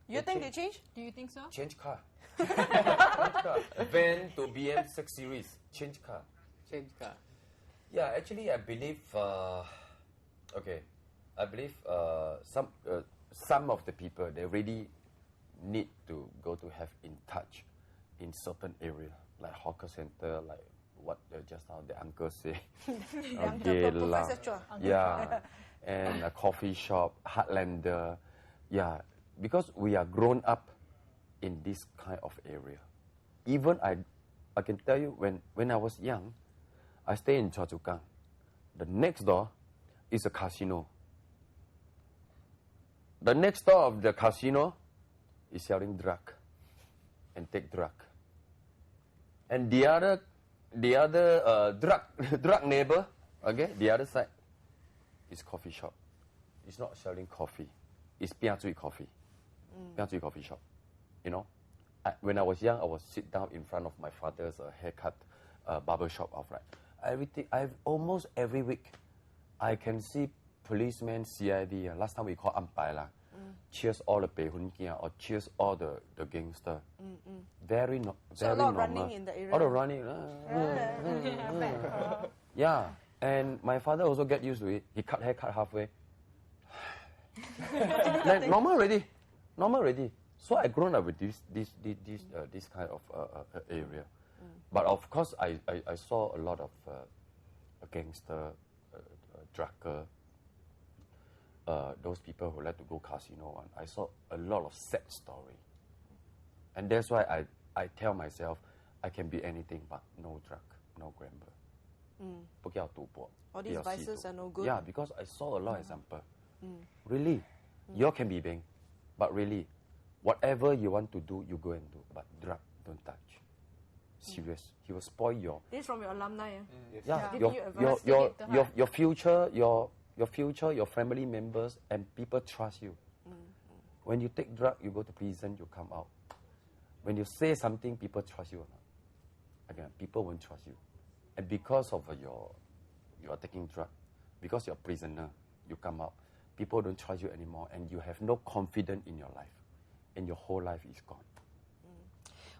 You think they changed? Do you think so? Change car. Change car. Van to BM 6 Series. Change car. Change car. Yeah, actually, I believe. Okay, I believe some of the people they really need to go to have in touch in certain area like hawker center, like what just now the uncle say. Professor Chua. Yeah, and a coffee shop, Heartlander. Yeah, because we are grown up in this kind of area. Even I can tell you when I was young, I stay in Choa Chu Kang. The next door is a casino. The next door of the casino is selling drug and take drug. And the other drug neighbor, okay, the other side is coffee shop. It's not selling coffee. It's Piazui coffee. Piazui coffee shop. You know, when I was young, I was sit down in front of my father's haircut barber shop outright. Almost every week, I can see policemen, CID. Last time we call Ampai lah. Cheers all the Behun Kia or cheers all the gangster. Very So very a lot of normal. running in the area. All the running. Yeah, and my father also get used to it. He cut haircut halfway. Like, normal already. So I grown up with this kind of area. But of course, I saw a lot of gangster, drugger, those people who like to go casino. And I saw a lot of sad story. And that's why I tell myself, I can be anything but no drug, no gambler. 不要赌博. All these vices are no good. Yeah, because I saw a lot of example. Really, you can be bang, but really, whatever you want to do, you go and do. But drug, don't touch. Serious, he will spoil your. This is from your alumni. Yeah, Giving you advice. your future, your family members, and people trust you. When you take drug, you go to prison, you come out. When you say something, people trust you or not. Again, people won't trust you. And because of you are taking drug, because you're a prisoner, you come out, people don't trust you anymore, and you have no confidence in your life, and your whole life is gone.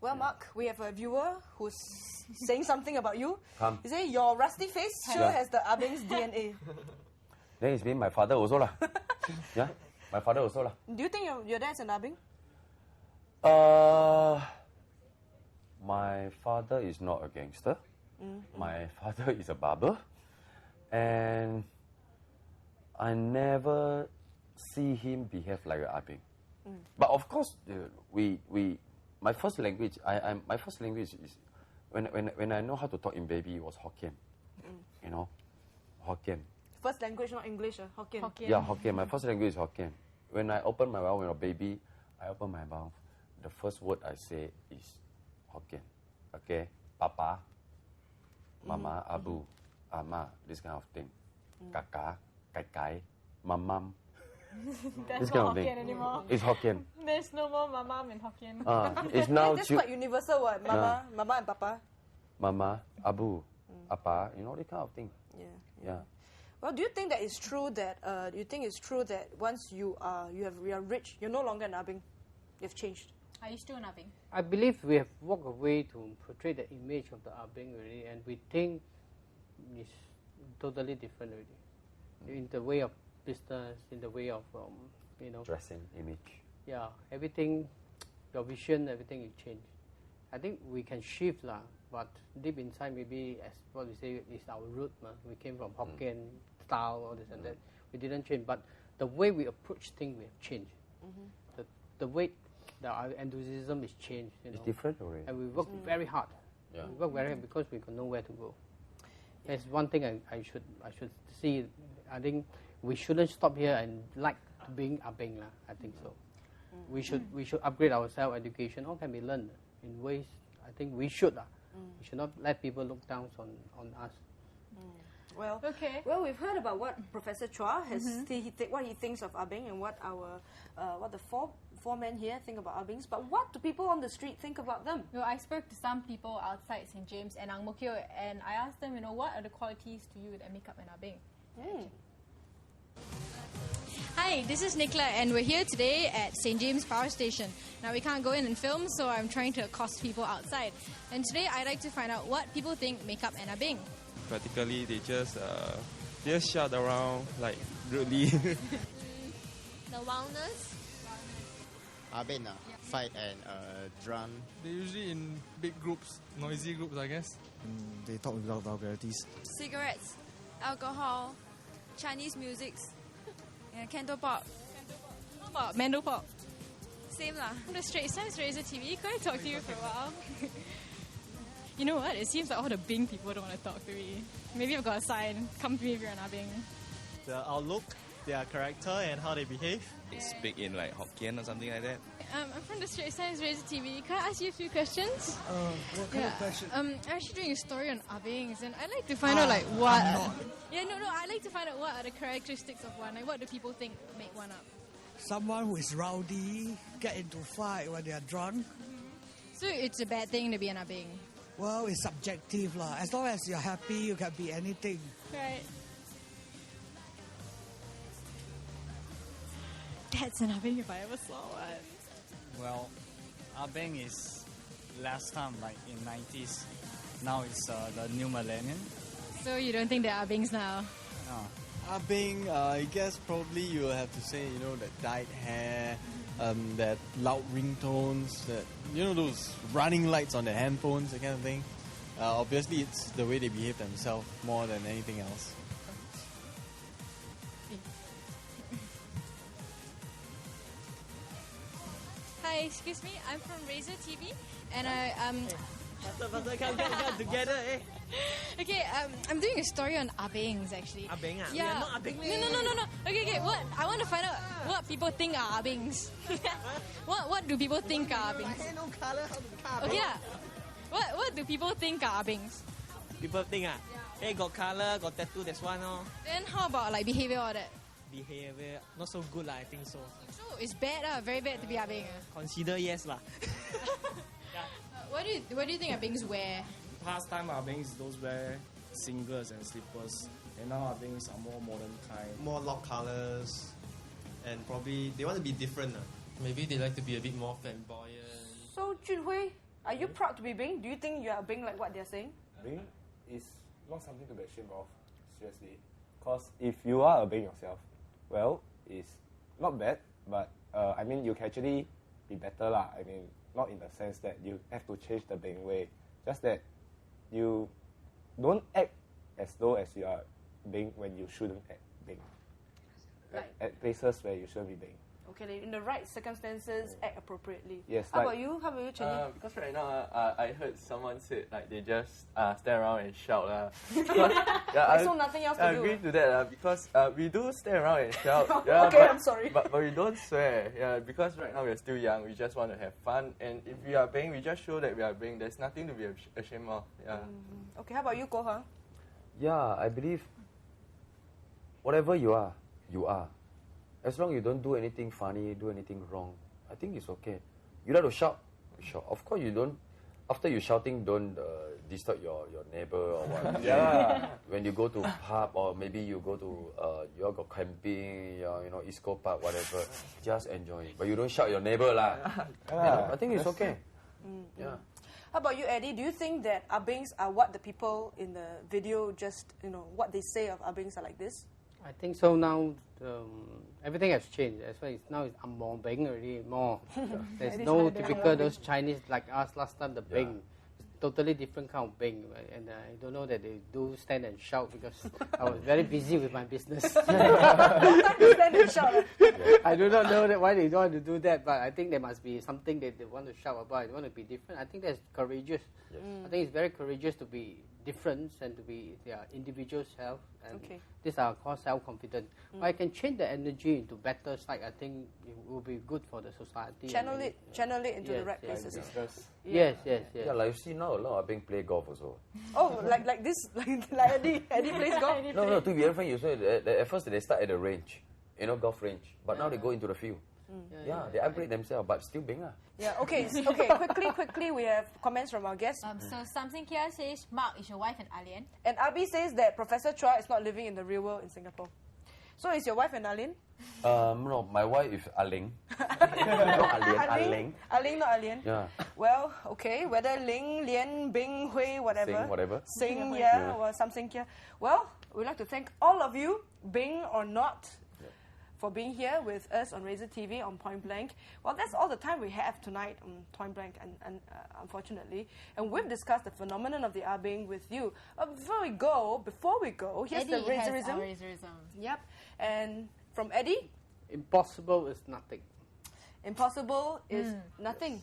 Well, Mark, we have a viewer who's saying something about you. Come. He say your rusty face sure has the Ah Beng's DNA. Then it's me, my father also lah. Yeah, my father also lah. Do you think your dad's an Ah Beng? My father is not a gangster. My father is a barber, and I never see him behave like an Ah Beng. But of course, my first language is when I know how to talk in baby, it was Hokkien. You know, Hokkien. First language, not English, Hokkien. Yeah, Hokkien. My first language is Hokkien. When I open my mouth when I'm a baby, I open my mouth. The first word I say is Hokkien. Okay, Papa, Mama, Abu, Ama, this kind of thing. Kaka, Kai Kai, Mamam. That's This not kind of Hokkien thing. anymore. It's Hokkien. There's no more mamam in Hokkien. It's now That's quite universal, what? Mama, Mama and Papa. Mama, Abu, Appa, you know, this kind of thing. Yeah. Well, do you think that it's true that once you are rich, you're no longer an Ah Beng? You've changed. Are you still an Ah Beng? I believe we have walked away to portray the image of the Ah Beng already, and we think it's totally different already. In the way of business, in the way of Dressing, image. Yeah, everything, your vision, everything will change. I think we can shift lah, but deep inside maybe as what we say is our root. We came from Hokkien style, all this and that. We didn't change, but the way we approach things we have changed. The way our enthusiasm is changed. It's different already. And we work very hard. Yeah. We work very hard because we know where to go. There's one thing I should see. I think we shouldn't stop here and like being Ah Beng lah. I think so. We should upgrade our self education. All can be learned in ways. I think we should. We should not let people look down on us. Well, okay. Well, we've heard about what Professor Chua has what he thinks of Ah Beng and what the four men here think about Ah Bengs. But what do people on the street think about them? Well, I spoke to some people outside St. James and Ang Mo Kio, and I asked them, what are the qualities to you that make up an Ah Beng? Hi Hi, this is Nicola and we're here today at St. James Power Station. Now we can't go in and film, so I'm trying to accost people outside. And today I'd like to find out what people think make up an Ah Beng. Practically, they just shout around like rudely. The wildness. Ah Beng, fight and drunk. They're usually in big groups, noisy groups, I guess. They talk without vulgarities. Cigarettes, alcohol, Chinese music, and candle pop. How about Mando Pop? Same lah. From the Straight Times RazorTV, could I talk to you for a while? You know what? It seems like all the Beng people don't want to talk to me. Maybe I've got a sign. Come to me if you're an Ah Beng. The outlook, their character and how they behave. They speak in like Hokkien or something like that. I'm from the Straight Times RazorTV. Can I ask you a few questions? What kind of question? I'm actually doing a story on Ah Bengs, and I'd like to find out like what. I'd like to find out what are the characteristics of one. Like, what do people think make one up? Someone who is rowdy, get into fight when they are drunk. So it's a bad thing to be an Ah Beng. Well, it's subjective lah. As long as you're happy, you can be anything. Right. That's an Ah Beng if I ever saw one. Well, Ah Beng is last time like in 90s. Now it's the new millennium. So you don't think they're Ah Bengs now? No. Ah Beng, I guess probably you will have to say, that dyed hair, that loud ringtones, that, those running lights on their handphones, that kind of thing. Obviously, it's the way they behave themselves more than anything else. Hi, excuse me. I'm from RazorTV, and Faster, come together, eh? Okay, I'm doing a story on Ah Bengs actually. Ah Beng, Yeah. We are not Ah Beng. No. Okay. What? I want to find out what people think are Ah Bengs. What do people think are Ah Bengs? Hair no colour, how to car? Okay, yeah. What do people think are Ah Bengs? People think hey, got colour, got tattoo, that's one Then how about like behavior all that? Behavior, not so good lah, I think so. So it's bad, very bad to be Ah Beng. Consider yes lah. What do you think Ah Bengs wear? Past time, Ah Bengs those wear singlets and slippers, and now Ah Bengs are more modern kind. More loud colors, and probably they want to be different. Maybe they like to be a bit more flamboyant. So, Junhui, are you proud to be Beng? Do you think you are Beng like what they're saying? Beng is not something to be ashamed of, seriously. Because if you are a Beng yourself, well, it's not bad, but you can actually be better lah. Not in the sense that you have to change the Beng way, just that you don't act as though as you are Beng when you shouldn't act Beng. Right. At places where you shouldn't be Beng. Okay, in the right circumstances, act appropriately. Yes. How about you, Chenny? Because right now, I heard someone said like they just stand around and shout So nothing else to I do. agree to that because we do stand around and shout. Okay, I'm sorry. But we don't swear. Yeah, because right now we're still young. We just want to have fun, and if we are Beng, we just show that we are Beng. There's nothing to be ashamed of. Yeah. Okay, how about you, Ko Hang? Yeah, I believe whatever you are, you are. As long as you don't do anything funny, do anything wrong, I think it's okay. You like to shout, shout. Of course you don't, after you shouting, don't disturb your neighbor or what. Yeah. When you go to pub or maybe you go to, you all go camping, East Coast Park, whatever, just enjoy it. But you don't shout your neighbor lah. I think it's okay. Yeah. How about you, Eddie? Do you think that Ah Bengs are what the people in the video just, what they say of Ah Bengs are like this? I think so now. Everything has changed. That's why now it's more Beng already. More. There's no typical those Chinese like us last time. The Beng, it's totally different kind of Beng. And I don't know that they do stand and shout because I was very busy with my business. Stand and shout. I do not know that why they don't want to do that, but I think there must be something that they want to shout about. They want to be different. I think that's courageous. Yes. I think it's very courageous to be different and to be their individual self. And these are called self-confident. But I can change the energy into better side. I think it will be good for the society. Channel it into the right places. Yes. Yeah, like you see now, a lot of Beng play golf also. Oh, like this, like Eddie plays golf? No, to be very frank, you said at first they start at the range, golf range. But now they go into the field. Yeah, they upgrade themselves, but still Beng. Yeah, okay, quickly, we have comments from our guests. So something here says Mark is your wife an alien. And Abi says that Professor Chua is not living in the real world in Singapore. So is your wife an Ah Lin? No, my wife is Ah Ling. Not Ah Lian, Ah Ling. Ah Ling, not Ah Lian. Yeah. Well, okay, whether Ling, Lian, Bing, Hui, whatever. Sing, whatever. Sing, Yeah. or something here. Well, we'd like to thank all of you, Bing or not, for being here with us on Razor TV on Point Blank. Well, that's all the time we have tonight on Point Blank, and unfortunately. And we've discussed the phenomenon of the Ah Beng with you. Before we go, here's Eddie the has Razorism. our Razorism. Yep. And from Eddie, Impossible is nothing. impossible is nothing.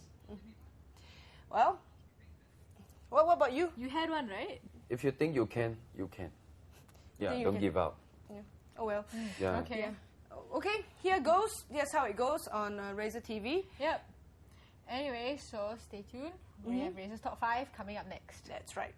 Well, what about you? You had one, right? If you think you can, you can. Yeah, Think you don't can. give up. Yeah. Oh well. Yeah. Okay. Okay, here goes. Here's how it goes on Razor TV. Yep. Anyway, so stay tuned. We have Razor's Top 5 coming up next. That's right.